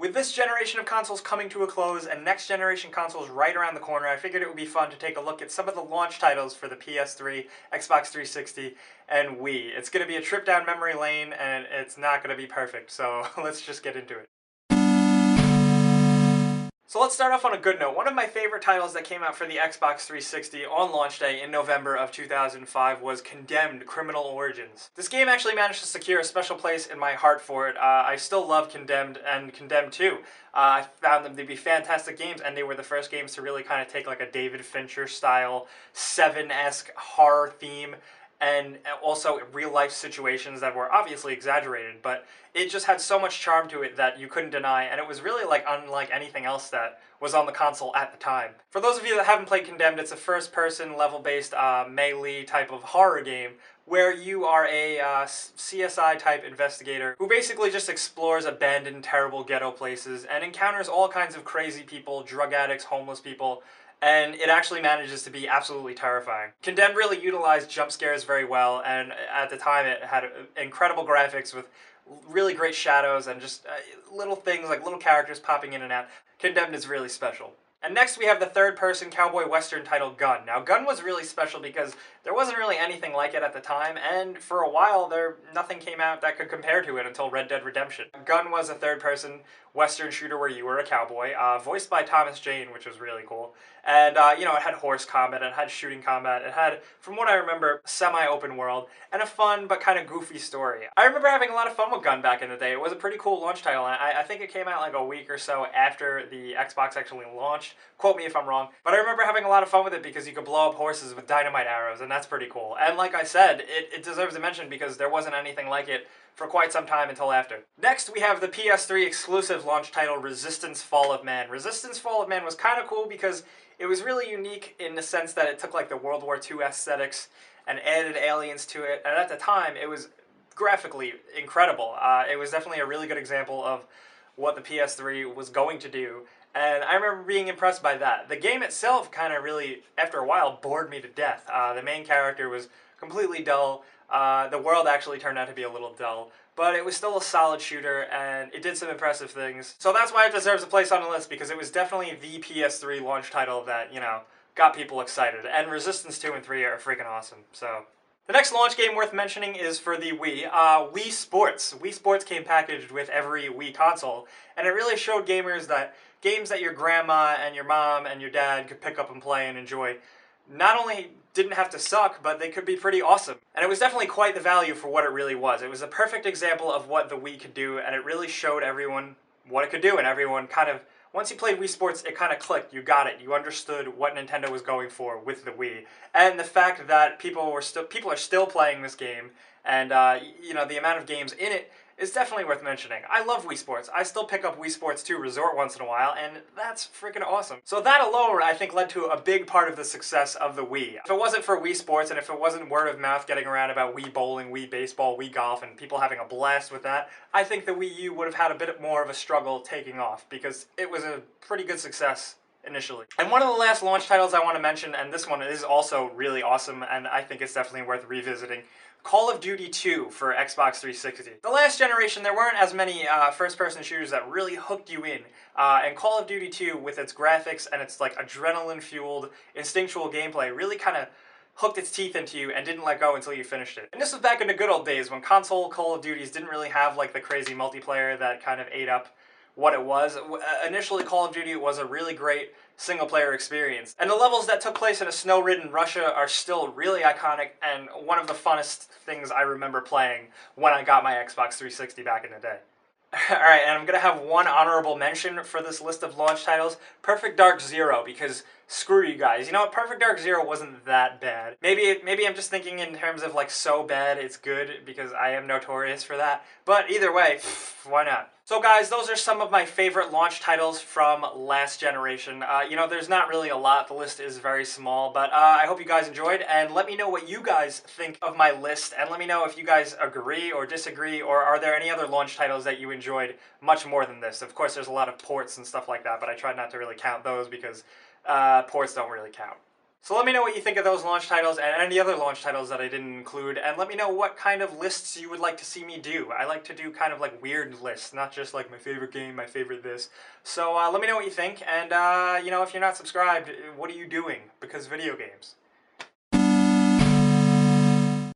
With this generation of consoles coming to a close and next generation consoles right around the corner, I figured it would be fun to take a look at some of the launch titles for the PS3, Xbox 360, and Wii. It's going to be a trip down memory lane, and it's not going to be perfect, so let's just get into it. So let's start off on a good note. One of my favorite titles that came out for the Xbox 360 on launch day in November of 2005 was Condemned: Criminal Origins. This game actually managed to secure a special place in my heart for it. I still love Condemned and Condemned 2. I found them to be fantastic games, and they were the first games to really kind of take like a David Fincher style, Seven-esque horror theme, and also real-life situations that were obviously exaggerated, but it just had so much charm to it that you couldn't deny, and it was really like unlike anything else that was on the console at the time. For those of you that haven't played Condemned, it's a first-person, level-based melee type of horror game where you are a CSI-type investigator who basically just explores abandoned, terrible ghetto places and encounters all kinds of crazy people, drug addicts, homeless people, and it actually manages to be absolutely terrifying. Condemned really utilized jump scares very well, and at the time it had incredible graphics with really great shadows and just little things like little characters popping in and out. Condemned is really special. And next we have the third-person cowboy western title Gun. Now Gun was really special because there wasn't really anything like it at the time, and for a while nothing came out that could compare to it until Red Dead Redemption. Gun was a third-person western shooter where you were a cowboy, voiced by Thomas Jane, which was really cool. And, you know, it had horse combat, it had shooting combat, it had, from what I remember, semi-open world, and a fun but kind of goofy story. I remember having a lot of fun with Gun back in the day. It was a pretty cool launch title, and I think it came out like a week or so after the Xbox actually launched. Quote me if I'm wrong. But I remember having a lot of fun with it because you could blow up horses with dynamite arrows, and that's pretty cool. And like I said, it deserves a mention because there wasn't anything like it for quite some time until after. Next, we have the PS3 exclusive launch title Resistance: Fall of Man. Resistance: Fall of Man was kind of cool because it was really unique in the sense that it took like the World War II aesthetics and added aliens to it, and at the time it was graphically incredible. It was definitely a really good example of what the PS3 was going to do, and I remember being impressed by that. The game itself kind of really, after a while, bored me to death. The main character was completely dull. The world actually turned out to be a little dull, but it was still a solid shooter, and it did some impressive things. So that's why it deserves a place on the list, because it was definitely the PS3 launch title that, you know, got people excited. And Resistance 2 and 3 are freaking awesome, so. The next launch game worth mentioning is for the Wii, Wii Sports. Wii Sports came packaged with every Wii console, and it really showed gamers that games that your grandma and your mom and your dad could pick up and play and enjoy not only didn't have to suck, but they could be pretty awesome. And it was definitely quite the value for what it really was. It was a perfect example of what the Wii could do, and it really showed everyone what it could do, and everyone kind of, once you played Wii Sports, it kind of clicked. You got it. You understood what Nintendo was going for with the Wii. And the fact that people are still playing this game, and you know, the amount of games in it is definitely worth mentioning. I love Wii Sports. I still pick up Wii Sports 2 Resort once in a while, and that's freaking awesome. So that alone, I think, led to a big part of the success of the Wii. If it wasn't for Wii Sports, and if it wasn't word of mouth getting around about Wii Bowling, Wii Baseball, Wii Golf, and people having a blast with that, I think the Wii U would have had a bit more of a struggle taking off, because it was a pretty good success initially. And one of the last launch titles I want to mention, and this one is also really awesome, and I think it's definitely worth revisiting, Call of Duty 2 for Xbox 360. The last generation, there weren't as many first-person shooters that really hooked you in, and Call of Duty 2, with its graphics and its like adrenaline-fueled, instinctual gameplay, really kind of hooked its teeth into you and didn't let go until you finished it. And this was back in the good old days when console Call of Duties didn't really have like the crazy multiplayer that kind of ate up what it was. Initially, Call of Duty was a really great single-player experience. And the levels that took place in a snow-ridden Russia are still really iconic and one of the funnest things I remember playing when I got my Xbox 360 back in the day. Alright, and I'm gonna have one honorable mention for this list of launch titles, Perfect Dark Zero, because screw you guys. You know what, Perfect Dark Zero wasn't that bad. Maybe I'm just thinking in terms of like so bad it's good, because I am notorious for that. But either way, why not? So guys, those are some of my favorite launch titles from last generation. You know, there's not really a lot, the list is very small, but I hope you guys enjoyed, and let me know what you guys think of my list, and let me know if you guys agree or disagree, or are there any other launch titles that you enjoyed much more than this. Of course, there's a lot of ports and stuff like that, but I tried not to really count those because ports don't really count. So let me know what you think of those launch titles and any other launch titles that I didn't include, and let me know what kind of lists you would like to see me do. I like to do kind of like weird lists, not just like my favorite game, my favorite this. So let me know what you think, and you know, if you're not subscribed, what are you doing? Because video games.